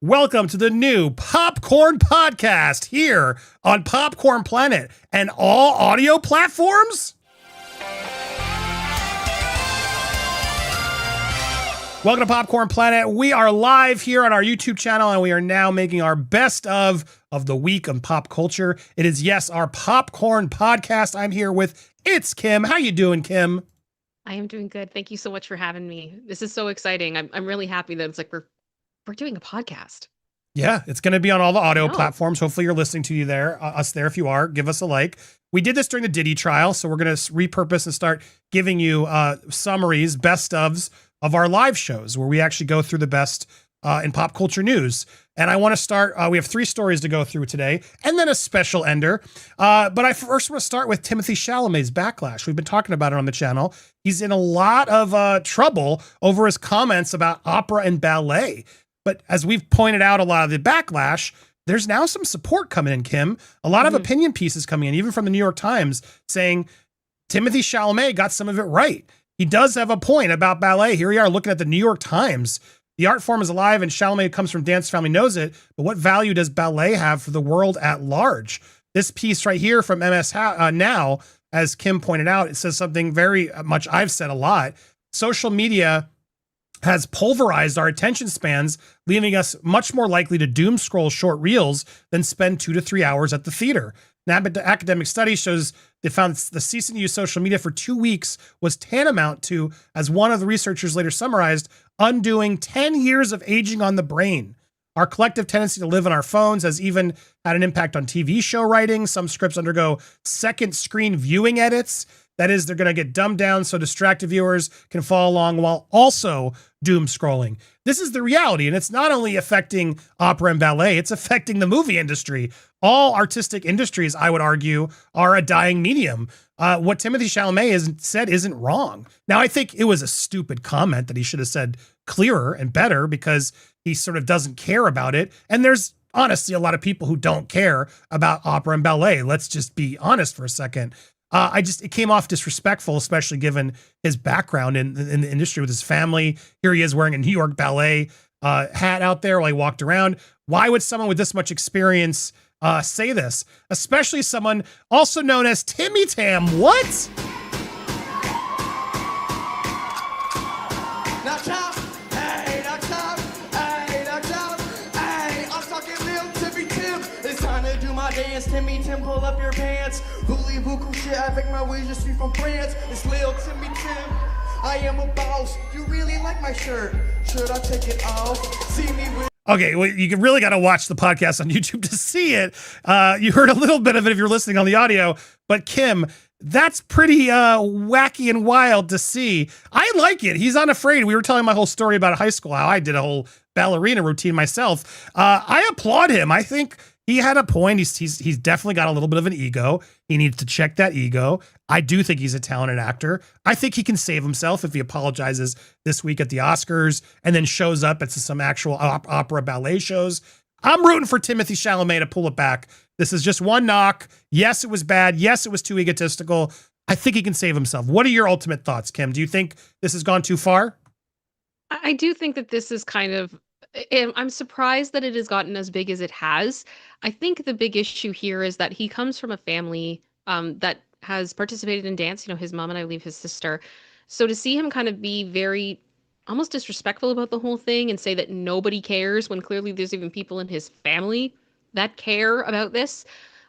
Welcome to the new Popcorn Podcast here on Popcorn Planet and all audio platforms. Welcome to Popcorn Planet. We are live here on our YouTube channel and we are now making our best of the week of pop culture. It is, yes, our Popcorn Podcast. I'm here with It's Kim. How you doing, Kim? I am doing good. Thank you so much for having me. This is so exciting. I'm really happy that it's like we're doing a podcast. Yeah, it's going to be on all the audio No. platforms. Hopefully you're listening to us there. If you are, give us a like. We did this during the Diddy trial, so we're going to repurpose and start giving you summaries, best ofs of our live shows where we actually go through the best in pop culture news. And I want to start, we have 3 stories to go through today and then a special ender. But I first want to start with Timothée Chalamet's backlash. We've been talking about it on the channel. He's in a lot of trouble over his comments about opera and ballet. But as we've pointed out, a lot of the backlash, there's now some support coming in, Kim. A lot of opinion pieces coming in, even from the New York Times, saying Timothée Chalamet got some of it right. He does have a point about ballet. Here we are looking at the New York Times. The art form is alive and Chalamet comes from dance family knows it, but what value does ballet have for the world at large? This piece right here from MS Now, as Kim pointed out, it says something very much I've said a lot. Social media has pulverized our attention spans, leaving us much more likely to doom scroll short reels than spend 2 to 3 hours at the theater. An academic study shows they found the ceasing to use social media for 2 weeks was tantamount to, as one of the researchers later summarized, undoing 10 years of aging on the brain. Our collective tendency to live on our phones has even had an impact on TV show writing. Some scripts undergo second screen viewing edits. That is, they're going to get dumbed down so distracted viewers can follow along while also doom scrolling. This is the reality, and it's not only affecting opera and ballet, it's affecting the movie industry. All artistic industries, I would argue, are a dying medium. What Timothée Chalamet has said isn't wrong. Now, I think it was a stupid comment that he should have said clearer and better because he sort of doesn't care about it. And there's honestly a lot of people who don't care about opera and ballet. Let's just be honest for a second. It came off disrespectful, especially given his background in the industry with his family. Here he is wearing a New York ballet hat out there while he walked around. Why would someone with this much experience say this? Especially someone also known as Timmy Tam. What? Dance, Timmy Tim, pull up your pants. Voulez-vous shit, avec my way, je suis from France. It's Lil Timmy Tim, I am a boss. You really like my shirt? Should I take it off? See me with... Okay, well, you really got to watch the podcast on YouTube to see it. You heard a little bit of it if you're listening on the audio, but Kim, that's pretty wacky and wild to see. I like it. He's unafraid. We were telling my whole story about high school, how I did a whole ballerina routine myself. I applaud him. I think he had a point. He's definitely got a little bit of an ego. He needs to check that ego. I do think he's a talented actor. I think he can save himself if he apologizes this week at the Oscars and then shows up at some actual opera ballet shows. I'm rooting for Timothée Chalamet to pull it back. This is just one knock. Yes, it was bad. Yes, it was too egotistical. I think he can save himself. What are your ultimate thoughts, Kim? Do you think this has gone too far? I do think that this is kind of, I'm surprised that it has gotten as big as it has. I think the big issue here is that he comes from a family that has participated in dance, his mom and I believe his sister. So to see him kind of be very almost disrespectful about the whole thing and say that nobody cares when clearly there's even people in his family that care about this.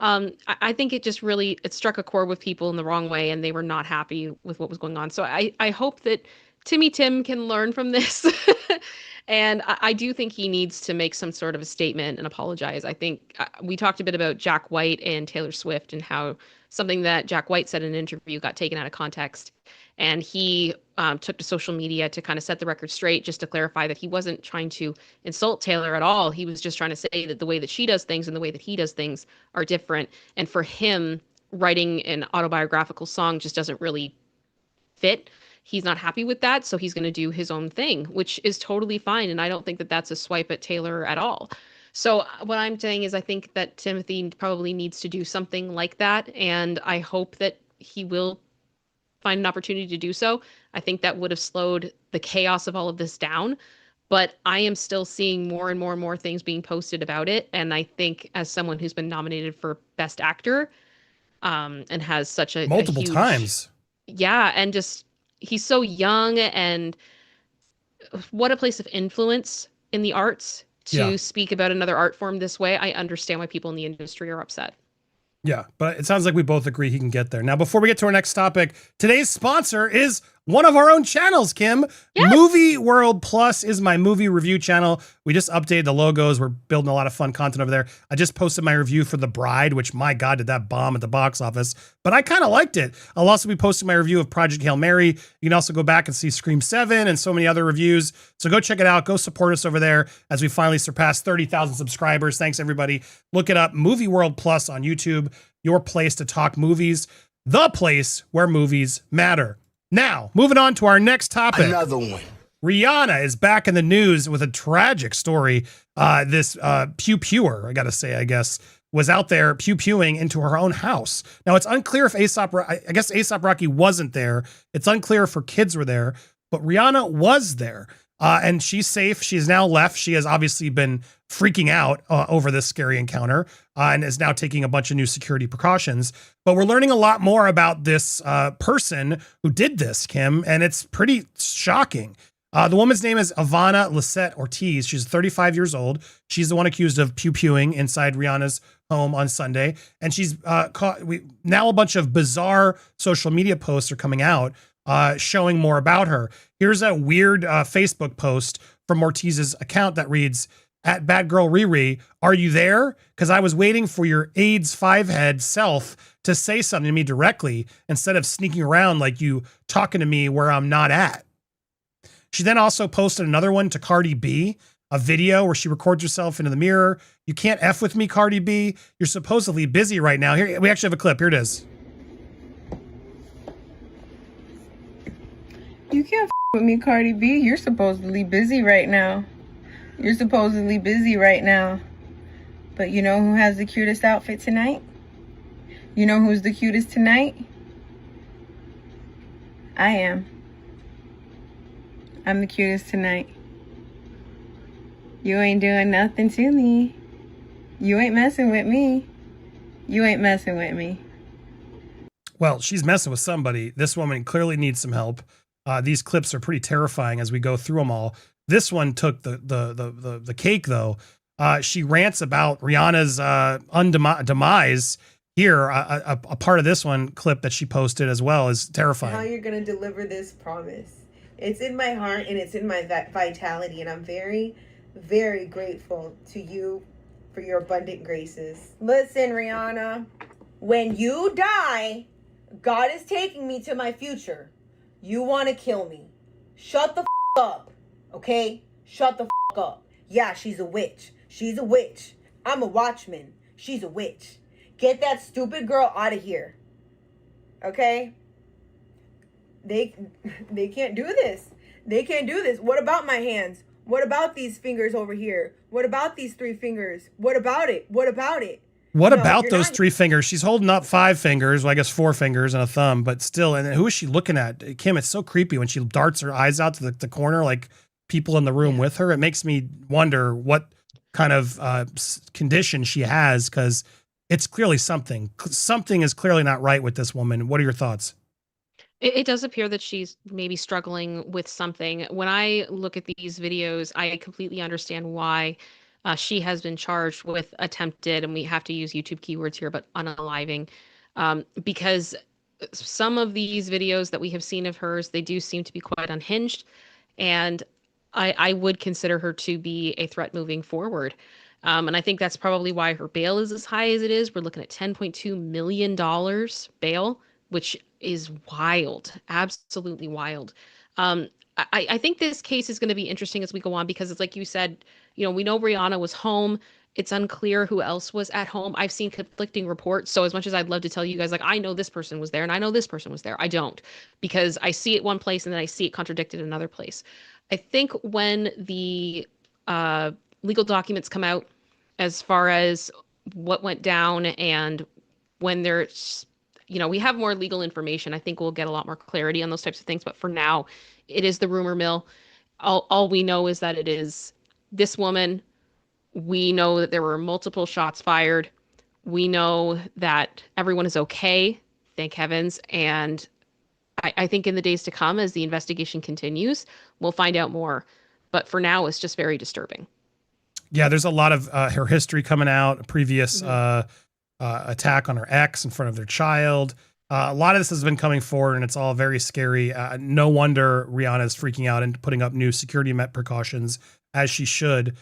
I think it just really, it struck a chord with people in the wrong way and they were not happy with what was going on. So I hope that Timmy Tim can learn from this. And I do think he needs to make some sort of a statement and apologize. I think we talked a bit about Jack White and Taylor Swift and how something that Jack White said in an interview got taken out of context. And he took to social media to kind of set the record straight, just to clarify that he wasn't trying to insult Taylor at all. He was just trying to say that the way that she does things and the way that he does things are different. And for him, writing an autobiographical song just doesn't really fit. He's not happy with that, so he's going to do his own thing, which is totally fine. And I don't think that that's a swipe at Taylor at all. So what I'm saying is I think that Timothy probably needs to do something like that. And I hope that he will find an opportunity to do so. I think that would have slowed the chaos of all of this down. but I am still seeing more and more and more things being posted about it. And I think as someone who's been nominated for Best Actor, and has such a Multiple huge, times. yeah, and just he's so young, and what a place of influence in the arts Yeah. to speak about another art form this way. I understand why people in the industry are upset. Yeah, but it sounds like we both agree he can get there. Now, before we get to our next topic, today's sponsor is one of our own channels, Kim. Yes. Movie World Plus is my movie review channel. We just updated the logos. We're building a lot of fun content over there. I just posted my review for The Bride, which, my God, did that bomb at the box office. But I kind of liked it. I'll also be posting my review of Project Hail Mary. You can also go back and see Scream 7 and so many other reviews. So go check it out. Go support us over there as we finally surpass 30,000 subscribers. Thanks, everybody. Look it up. Movie World Plus on YouTube. Your place to talk movies. The place where movies matter. Now, moving on to our next topic. Another one. Rihanna is back in the news with a tragic story. This pew-pewer, I gotta say, I guess, was out there pew-pewing into her own house. Now, it's unclear if I guess A$AP Rocky wasn't there. It's unclear if her kids were there, but Rihanna was there. And she's safe. She has now left. She has obviously been freaking out over this scary encounter and is now taking a bunch of new security precautions. But we're learning a lot more about this person who did this, Kim, and it's pretty shocking. The woman's name is Ivana Lisette Ortiz. She's 35 years old. She's the one accused of pew-pewing inside Rihanna's home on Sunday. And she's caught. Now a bunch of bizarre social media posts are coming out showing more about her. Here's a weird Facebook post from Ortiz's account that reads, "At Bad Girl Riri, are you there? Because I was waiting for your AIDS 5-head self to say something to me directly instead of sneaking around like you talking to me where I'm not at." She then also posted another one to Cardi B, a video where she records herself into the mirror. "You can't F with me, Cardi B. You're supposedly busy right now." Here, we actually have a clip. Here it is. "You can't with me, Cardi B. You're supposedly busy right now. You're supposedly busy right now. But you know who has the cutest outfit tonight? You know who's the cutest tonight? I am. I'm the cutest tonight. You ain't doing nothing to me. You ain't messing with me. You ain't messing with me." Well, she's messing with somebody. This woman clearly needs some help. These clips are pretty terrifying as we go through them all. This one took the cake, though. She rants about Rihanna's demise. Here, a part of this one clip that she posted as well is terrifying. How you're going to deliver this promise. It's in my heart and it's in my vitality, and I'm very, very grateful to you for your abundant graces. Listen, Rihanna, when you die, God is taking me to my future. You want to kill me. Shut the up, okay? Shut the up. Yeah, she's a witch. She's a witch. I'm a watchman. She's a witch. Get that stupid girl out of here. Okay? They can't do this. They can't do this. What about my hands? What about these fingers over here? What about these 3 fingers? What about it? What about it? What No, about you're those not- 3 fingers? She's holding up 5 fingers, well, I guess 4 fingers and a thumb, but still. And who is she looking at? Kim, it's so creepy when she darts her eyes out to the corner, like people in the room with her. It makes me wonder what kind of condition she has, because it's clearly something. Something is clearly not right with this woman. What are your thoughts? It does appear that she's maybe struggling with something. When I look at these videos, I completely understand why she has been charged with attempted, and we have to use YouTube keywords here, but unaliving, because some of these videos that we have seen of hers, they do seem to be quite unhinged, and I would consider her to be a threat moving forward. And I think that's probably why her bail is as high as it is. We're looking at $10.2 million bail, which is wild, absolutely wild. I think this case is going to be interesting as we go on, because it's like you said, you know, we know Rihanna was home. It's unclear who else was at home. I've seen conflicting reports. So as much as I'd love to tell you guys, like, I know this person was there and I know this person was there, I don't, because I see it one place and then I see it contradicted in another place. I think when the legal documents come out as far as what went down, and when there's, you know, we have more legal information, I think we'll get a lot more clarity on those types of things. But for now, it is the rumor mill. all we know is that it is this woman. We know that there were multiple shots fired. We know that everyone is okay, thank heavens. And I think in the days to come, as the investigation continues, we'll find out more. But for now, it's just very disturbing. Yeah, there's a lot of her history coming out, a previous attack on her ex in front of their child. A lot of this has been coming forward, and it's all very scary. No wonder Rihanna is freaking out and putting up new security precautions, as she should.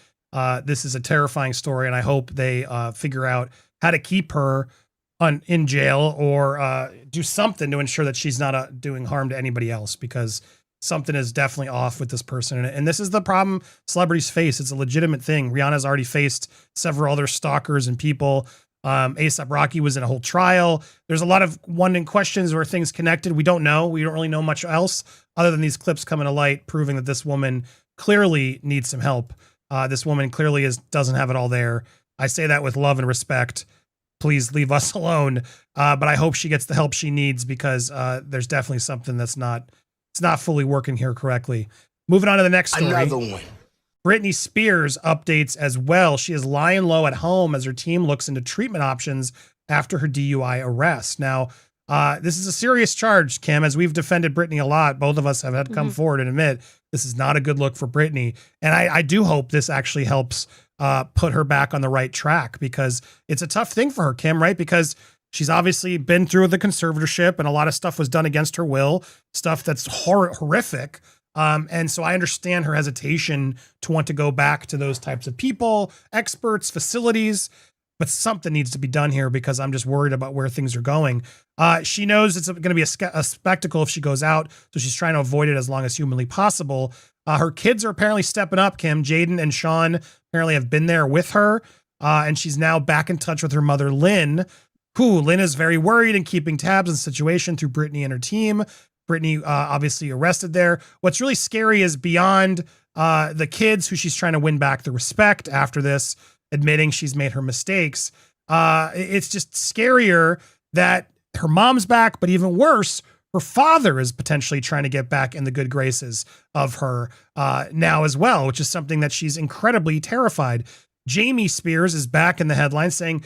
This is a terrifying story, and I hope they figure out how to keep her in jail or do something to ensure that she's not doing harm to anybody else, because something is definitely off with this person. And this is the problem celebrities face. It's a legitimate thing. Rihanna's already faced several other stalkers and people. A$AP Rocky was in a whole trial. There's a lot of wondering questions where things connected. We don't know. We don't really know much else other than these clips coming to light, proving that this woman clearly needs some help. This woman clearly doesn't have it all there. I say that with love and respect. Please leave us alone. But I hope she gets the help she needs, because there's definitely something it's not fully working here correctly. Moving on to the next story. Another one. Britney Spears updates as well. She is lying low at home as her team looks into treatment options after her DUI arrest. Now, this is a serious charge, Kim, as we've defended Britney a lot. Both of us have had to come forward and admit this is not a good look for Britney. And I do hope this actually helps put her back on the right track, because it's a tough thing for her, Kim, right? Because she's obviously been through the conservatorship and a lot of stuff was done against her will, stuff that's horrific. And so I understand her hesitation to want to go back to those types of people, experts, facilities, but something needs to be done here, because I'm just worried about where things are going. She knows it's going to be a spectacle if she goes out, so she's trying to avoid it as long as humanly possible. Her kids are apparently stepping up, Kim. Jaden and Sean apparently have been there with her, and she's now back in touch with her mother, Lynn, Lynn is very worried and keeping tabs on the situation through Britney and her team. Britney obviously arrested there. What's really scary is beyond the kids, who she's trying to win back the respect after this, admitting she's made her mistakes. It's just scarier that her mom's back, but even worse, her father is potentially trying to get back in the good graces of her now as well, which is something that she's incredibly terrified. Jamie Spears is back in the headlines saying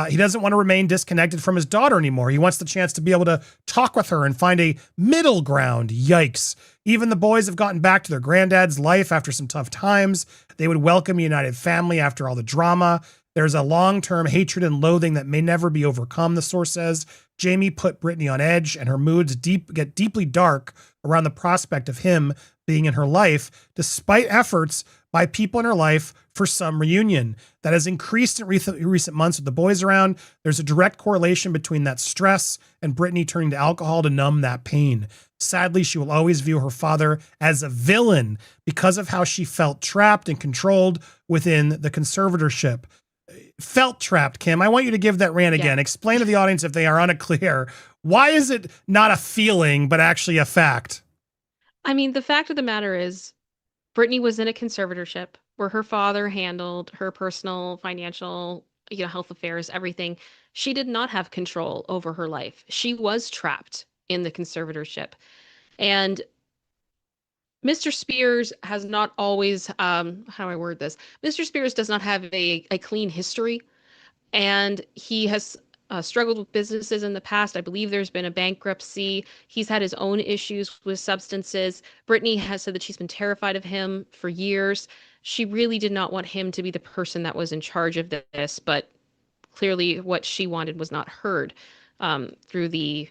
he doesn't want to remain disconnected from his daughter anymore. He wants the chance to be able to talk with her and find a middle ground. Yikes. Even the boys have gotten back to their granddad's life after some tough times. They would welcome a united family after all the drama. There's a long-term hatred and loathing that may never be overcome, the source says. Jamie put Britney on edge, and her moods get deeply dark around the prospect of him being in her life, despite efforts by people in her life for some reunion. That has increased in recent months with the boys around. There's a direct correlation between that stress and Britney turning to alcohol to numb that pain. Sadly, she will always view her father as a villain because of how she felt trapped and controlled within the conservatorship. Felt trapped, Kim. I want you to give that rant again. Explain to the audience if they are unclear. Why is it not a feeling, but actually a fact? I mean, the fact of the matter is, Britney was in a conservatorship where her father handled her personal, financial, health affairs, everything. She did not have control over her life. She was trapped in the conservatorship. And Mr. Spears has not always, how do I word this? Mr. Spears does not have a clean history, and he has struggled with businesses in the past. I believe there's been a bankruptcy. He's had his own issues with substances. Britney has said that she's been terrified of him for years. She really did not want him to be the person that was in charge of this, but clearly what she wanted was not heard through the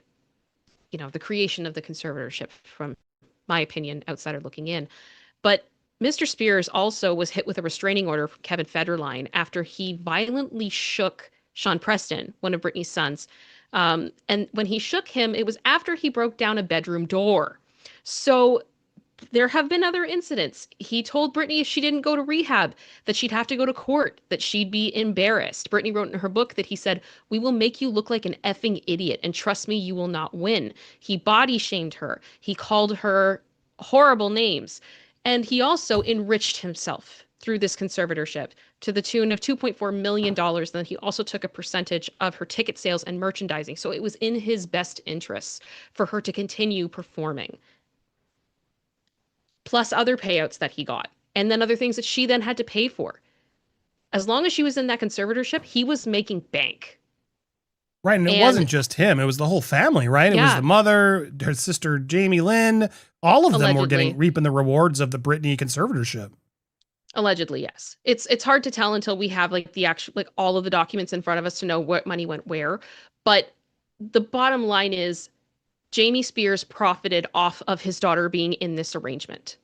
creation of the conservatorship, from my opinion, outsider looking in. But Mr. Spears also was hit with a restraining order from Kevin Federline after he violently shook Sean Preston, one of Britney's sons. And when he shook him, it was after he broke down a bedroom door. So there have been other incidents. He told Britney if she didn't go to rehab, that she'd have to go to court, that she'd be embarrassed. Britney wrote in her book that he said, "We will make you look like an effing idiot, and trust me, you will not win." He body shamed her. He called her horrible names. And he also enriched himself through this conservatorship to the tune of $2.4 million. And then he also took a percentage of her ticket sales and merchandising. So it was in his best interests for her to continue performing. plus other payouts that he got, and then other things that she then had to pay for. As long as she was in that conservatorship, he was making bank. Right, and it wasn't just him. It was the whole family, right? It was the mother, her sister Jamie Lynn. All of them were reaping the rewards of the Britney conservatorship. Allegedly, yes. It's hard to tell until we have like the actual, like all of the documents in front of us to know what money went where. But the bottom line is Jamie Spears profited off of his daughter being in this arrangement.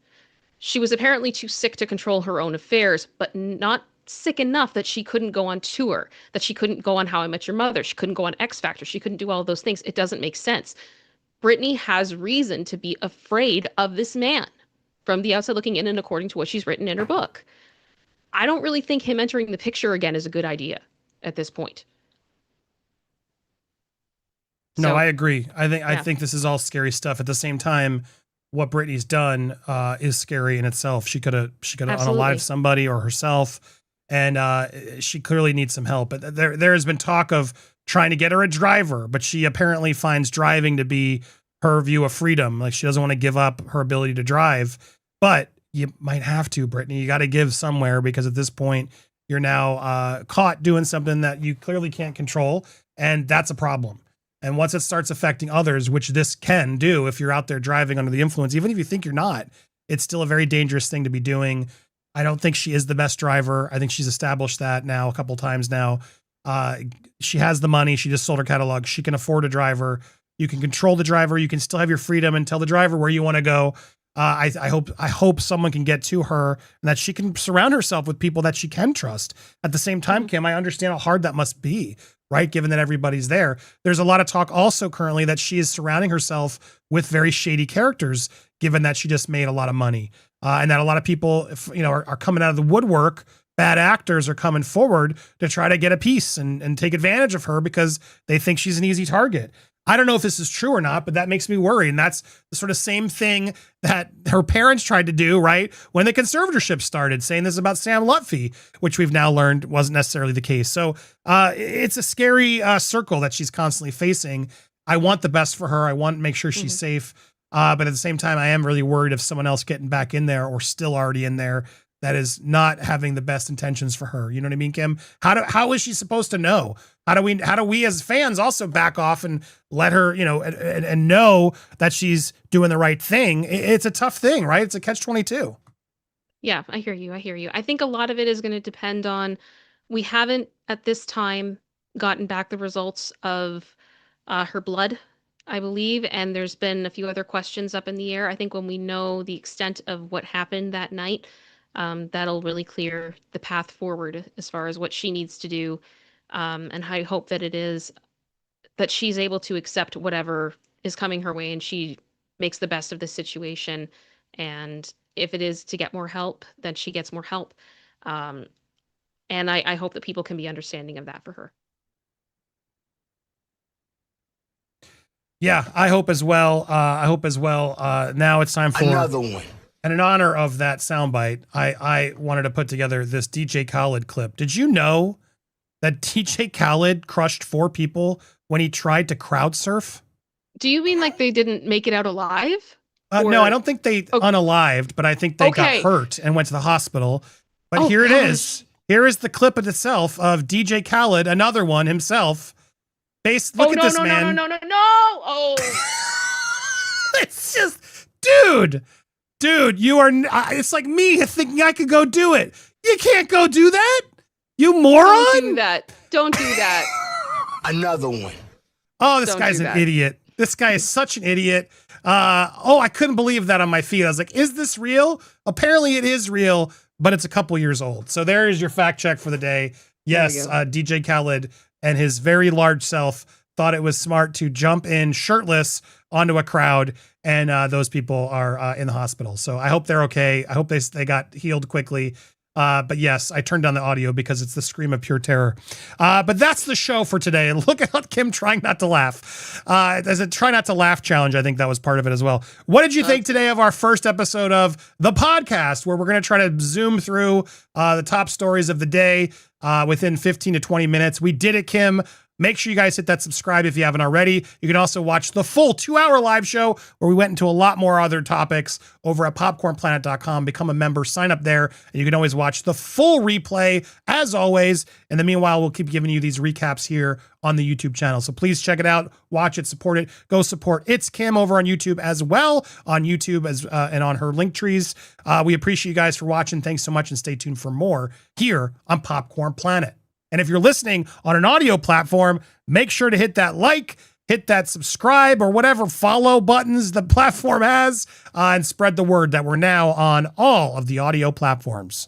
She was apparently too sick to control her own affairs, but not sick enough that she couldn't go on tour, that she couldn't go on How I Met Your Mother, she couldn't go on X Factor, she couldn't do all of those things. It doesn't make sense. Britney has reason to be afraid of this man from the outside looking in, and according to what she's written in her book. I don't really think him entering the picture again is a good idea at this point. No, I agree. I think this is all scary stuff. At the same time, what Britney's done is scary in itself. She could have unalived somebody or herself, and she clearly needs some help. But there has been talk of trying to get her a driver, but she apparently finds driving to be her view of freedom. Like, she doesn't want to give up her ability to drive. But you might have to, Britney. You got to give somewhere, because at this point, you're now caught doing something that you clearly can't control, and that's a problem. And once it starts affecting others, which this can do if you're out there driving under the influence, even if you think you're not, it's still a very dangerous thing to be doing. I don't think she is the best driver. I think she's established that now a couple times now. She has the money. She just sold her catalog. She can afford a driver. You can control the driver. You can still have your freedom and tell the driver where you want to go. I hope someone can get to her and that she can surround herself with people that she can trust. At the same time, Kim, I understand how hard that must be, right? Given that everybody's there. There's a lot of talk also currently that she is surrounding herself with very shady characters, given that she just made a lot of money. And that a lot of people, are coming out of the woodwork. Bad actors are coming forward to try to get a piece and take advantage of her because they think she's an easy target. I don't know if this is true or not, but that makes me worry. And that's the sort of same thing that her parents tried to do, right? When the conservatorship started, saying this about Sam Lutfi, which we've now learned wasn't necessarily the case. So it's a scary circle that she's constantly facing. I want the best for her. I want to make sure she's safe. But at the same time, I am really worried of someone else getting back in there or still already in there that is not having the best intentions for her. You know what I mean, Kim? How is she supposed to know? How do we as fans also back off and let her, and know that she's doing the right thing? It's a tough thing, right? It's a catch-22. Yeah, I hear you. I think a lot of it is going to depend on, we haven't at this time gotten back the results of her blood, I believe, and there's been a few other questions up in the air. I think when we know the extent of what happened that night, that'll really clear the path forward as far as what she needs to do. And I hope that it is that she's able to accept whatever is coming her way and she makes the best of the situation. And if it is to get more help, then she gets more help. And I hope that people can be understanding of that for her. Yeah, I hope as well. Now it's time for another one. And in honor of that soundbite, I wanted to put together this DJ Khaled clip. Did you know that DJ Khaled crushed 4 people when he tried to crowd surf? Do you mean like they didn't make it out alive? No, I don't think they unalived, but I think they got hurt and went to the hospital. But here it is. Here is the clip of itself of DJ Khaled, another one himself. Look at this man. No. Oh. It's just, dude, you are, it's like me thinking I could go do it. You can't go do that. You moron. Don't do that. Another one. Oh, this guy's an idiot. This guy is such an idiot. I couldn't believe that on my feed. I was like, is this real? Apparently it is real, but it's a couple years old. So there is your fact check for the day. Yes, DJ Khaled and his very large self thought it was smart to jump in shirtless onto a crowd, and those people are in the hospital. So I hope they're okay. I hope they got healed quickly. But yes, I turned down the audio because it's the scream of pure terror. But that's the show for today. And look at Kim trying not to laugh. As a try not to laugh challenge, I think that was part of it as well. What did you think today of our first episode of the podcast, where we're going to try to zoom through the top stories of the day within 15 to 20 minutes? We did it, Kim. Make sure you guys hit that subscribe if you haven't already. You can also watch the full 2-hour live show where we went into a lot more other topics over at popcornplanet.com. Become a member, sign up there, and you can always watch the full replay as always. And then meanwhile, we'll keep giving you these recaps here on the YouTube channel. So please check it out, watch it, support it. Go support It's Kim over on YouTube as well, on YouTube and on her link trees. We appreciate you guys for watching. Thanks so much, and stay tuned for more here on Popcorn Planet. And if you're listening on an audio platform, make sure to hit that like, hit that subscribe, or whatever follow buttons the platform has, and spread the word that we're now on all of the audio platforms.